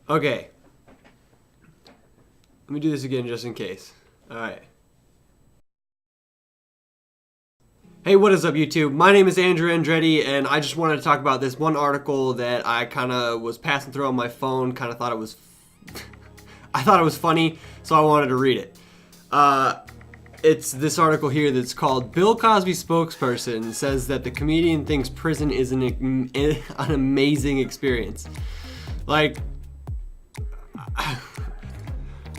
Okay. Let me do this again just in case. Alright. Hey, what is up, YouTube? My name is Andrew Andretti, and I just wanted to talk about this one article that I kind of was passing through on my phone, kind of thought it was... I thought it was funny, so I wanted to read it. It's this article here that's called Bill Cosby spokesperson says that the comedian thinks prison is an amazing experience. Like,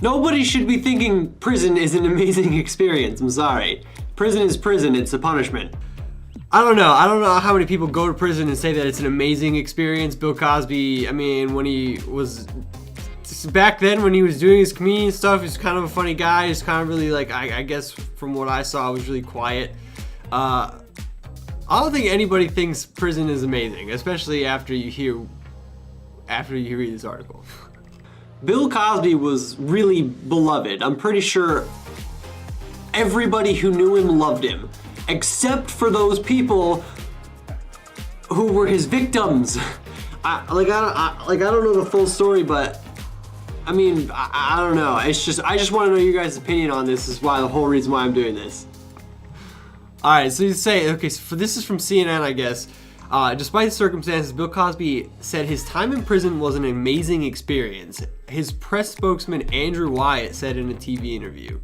nobody should be thinking prison is an amazing experience. I'm sorry. Prison is prison. It's a punishment. I don't know how many people go to prison and say that it's an amazing experience. Bill Cosby, I mean, when he was... back then when he was doing his comedian stuff, he's kind of a funny guy. He's kind of really like, I guess from what I saw, was really quiet. I don't think anybody thinks prison is amazing, especially after you read this article. Bill Cosby was really beloved. I'm pretty sure everybody who knew him loved him, except for those people who were his victims. I don't know the full story, but I mean, I don't know. It's just, I just want to know your guys' opinion on this. This is why the whole reason why I'm doing this. Alright, so you say, okay, so this is from CNN, I guess. Despite the circumstances, Bill Cosby said his time in prison was an amazing experience. His press spokesman, Andrew Wyatt, said in a TV interview.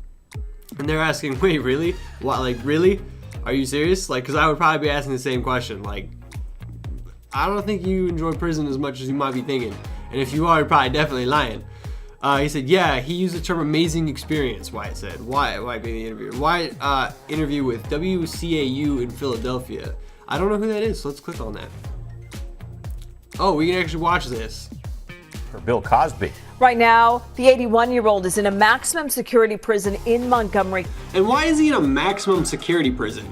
And they're asking, wait, really? What, like, really? Are you serious? Like, because I would probably be asking the same question. Like, I don't think you enjoy prison as much as you might be thinking. And if you are, you're probably definitely lying. He said, yeah, he used the term amazing experience, Wyatt said. Wyatt being the interviewer. Wyatt interview with WCAU in Philadelphia. I don't know who that is, so let's click on that. Oh, we can actually watch this. For Bill Cosby. Right now, the 81-year-old is in a maximum security prison in Montgomery. And why is he in a maximum security prison?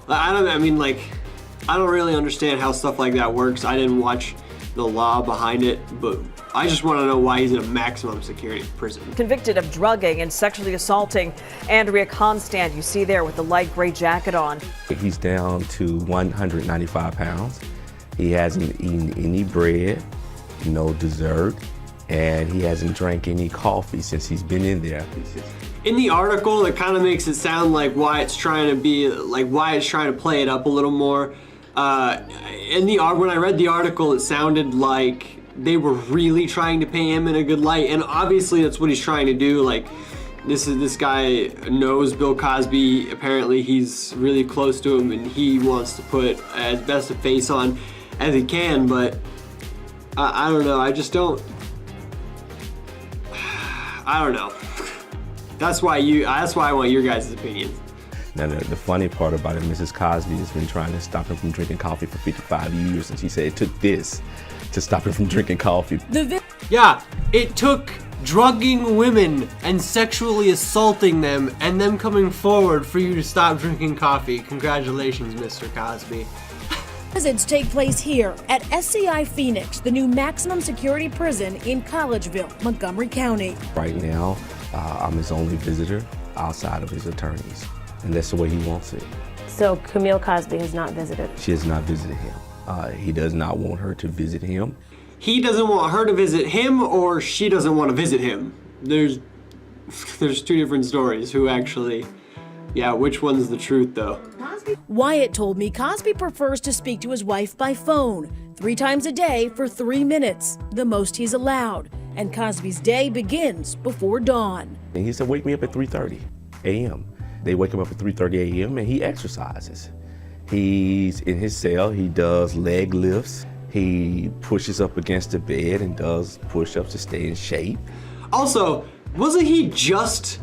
I don't really understand how stuff like that works. I didn't watch the law behind it, but I just want to know why he's in a maximum security prison. Convicted of drugging and sexually assaulting Andrea Constand, you see there with the light gray jacket on. He's down to 195 pounds. He hasn't eaten any bread, no dessert, and he hasn't drank any coffee since he's been in there. In the article, it kind of makes it sound like Wyatt's trying to play it up a little more. When I read the article, it sounded like they were really trying to paint him in a good light, and obviously that's what he's trying to do. Like, this guy knows Bill Cosby. Apparently, he's really close to him, and he wants to put as best a face on as he can. But I don't know. I don't know. That's why I want your guys' opinions. Now, the funny part about it, Mrs. Cosby has been trying to stop him from drinking coffee for 55 years, and she said it took this to stop him from drinking coffee. Yeah, it took drugging women and sexually assaulting them and them coming forward for you to stop drinking coffee. Congratulations, Mr. Cosby. Visits take place here at SCI Phoenix, the new maximum security prison in Collegeville, Montgomery County. Right now, I'm his only visitor outside of his attorneys, and that's the way he wants it. So Camille Cosby has not visited? She has not visited him. He does not want her to visit him. He doesn't want her to visit him, or she doesn't want to visit him. There's two different stories. Who actually, yeah, which one's the truth though? Wyatt told me Cosby prefers to speak to his wife by phone 3 times a day for 3 minutes, the most he's allowed. And Cosby's day begins before dawn. And he said, wake me up at 3:30 a.m. They wake him up at 3:30 a.m. and he exercises. He's in his cell, he does leg lifts, he pushes up against the bed and does push-ups to stay in shape. Also, wasn't he just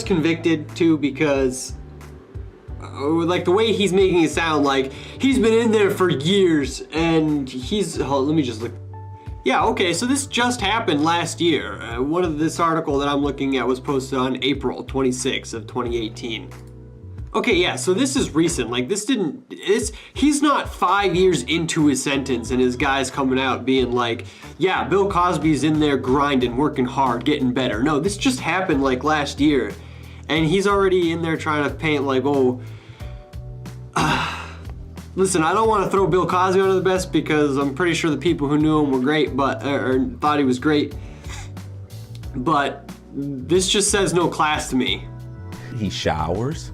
convicted too? Because like the way he's making it sound like he's been in there for years and let me just look. Yeah, okay, so this just happened last year. This article that I'm looking at was posted on April 26th of 2018. Okay, yeah, so this is recent. Like, he's not 5 years into his sentence and his guy's coming out being like, yeah, Bill Cosby's in there grinding, working hard, getting better. No, this just happened like last year. And he's already in there trying to paint like, oh, Listen, I don't want to throw Bill Cosby under the bus because I'm pretty sure the people who knew him were great, but or thought he was great. But this just says no class to me. He showers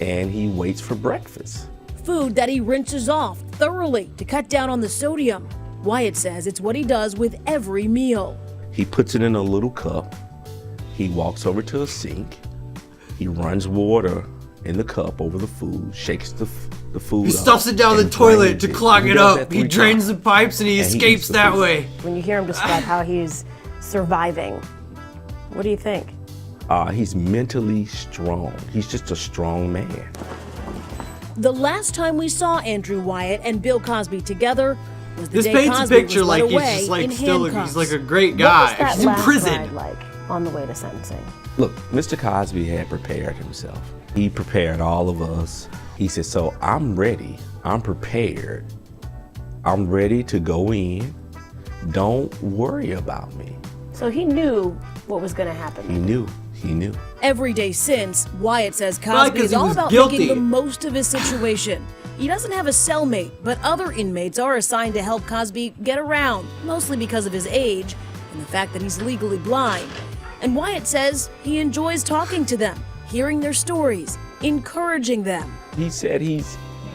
and he waits for breakfast. Food that he rinses off thoroughly to cut down on the sodium. Wyatt says it's what he does with every meal. He puts it in a little cup. He walks over to a sink. He runs water in the cup over the food, shakes the food He up, stuffs it down the and toilet drains to clog He it does that up. He 3 drains times. the pipes and he And he escapes eats the that food. way. When you hear him describe how he's surviving, what do you think? He's mentally strong. He's just a strong man. The last time we saw Andrew Wyatt and Bill Cosby together was the This day paints a Cosby picture was like led he's away just like in still handcuffs. he's like a great What guy. was that He's in last prison. ride like on the way to sentencing? Look, Mr. Cosby had prepared himself. He prepared all of us. He said, so I'm ready. I'm prepared. I'm ready to go in. Don't worry about me. So he knew what was going to happen. He knew. He knew. Every day since, Wyatt says Well, Cosby 'cause is he all was about guilty. making the most of his situation. He doesn't have a cellmate, but other inmates are assigned to help Cosby get around, mostly because of his age and the fact that he's legally blind. And Wyatt says he enjoys talking to them, hearing their stories, encouraging them. He said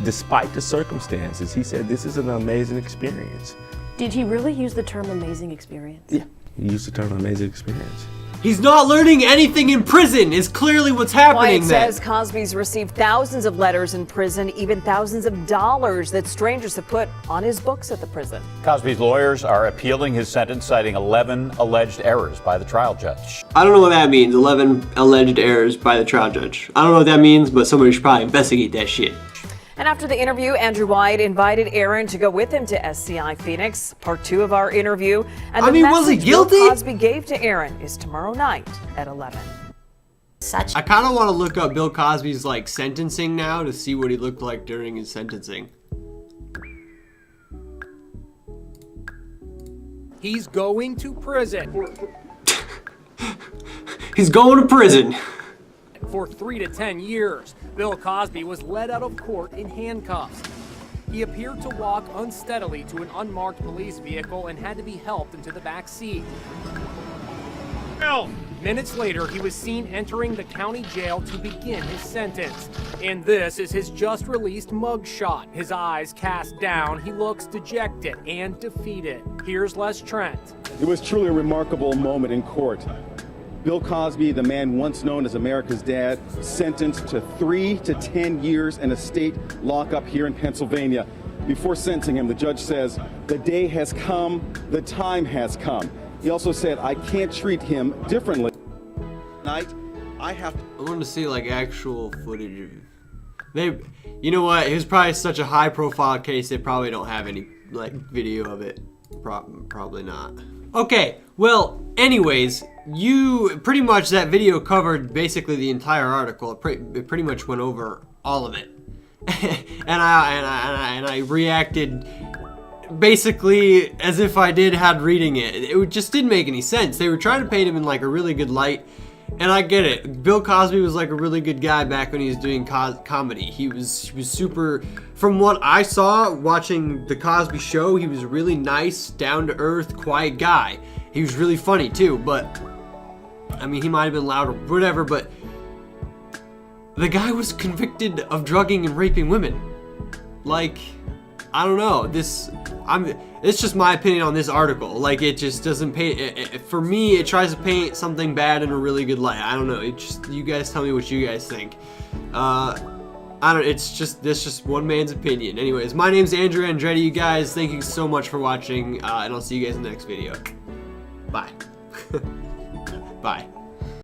despite the circumstances, he said this is an amazing experience. Did he really use the term amazing experience? Yeah. He used the term amazing experience. He's not learning anything in prison is clearly what's happening Wyatt then. says Cosby's received thousands of letters in prison, even thousands of dollars that strangers have put on his books at the prison. Cosby's lawyers are appealing his sentence, citing 11 alleged errors by the trial judge. I don't know what that means, 11 alleged errors by the trial judge. I don't know what that means, but somebody should probably investigate that shit. And after the interview, Andrew Wyatt invited Aaron to go with him to SCI Phoenix. Part 2 of our interview. And the was he message guilty? Bill Cosby gave to Aaron is tomorrow night at 11. I kind of want to look up Bill Cosby's like sentencing now to see what he looked like during his sentencing. He's going to prison He's going to prison. for 3 to 10 years. Bill Cosby was led out of court in handcuffs. He appeared to walk unsteadily to an unmarked police vehicle and had to be helped into the back seat. Minutes later, he was seen entering the county jail to begin his sentence. And this is his just released mugshot. His eyes cast down, he looks dejected and defeated. Here's Les Trent. It was truly a remarkable moment in court. Bill Cosby, the man once known as America's dad, sentenced to 3 to 10 years in a state lockup here in Pennsylvania. Before sentencing him, the judge says, the day has come, the time has come. He also said, I can't treat him differently. Tonight, I want to see like actual footage of you know what? It was probably such a high profile case they probably don't have any like video of it. Probably not. Okay, well, anyways, you pretty much that video covered basically the entire article. It pretty much went over all of it, and I reacted basically as if I had reading it. It just didn't make any sense. They were trying to paint him in like a really good light, and I get it. Bill Cosby was like a really good guy back when he was doing comedy. He was super. From what I saw watching the Cosby Show, he was a really nice, down-to-earth, quiet guy. He was really funny too, but I mean, he might have been loud or whatever, but the guy was convicted of drugging and raping women. Like, I don't know. It's just my opinion on this article. Like, it just doesn't paint. For me, it tries to paint something bad in a really good light. I don't know. You guys tell me what you guys think. It's just one man's opinion. Anyways, my name's Andrew Andretti, you guys. Thank you so much for watching, and I'll see you guys in the next video. Bye. Bye.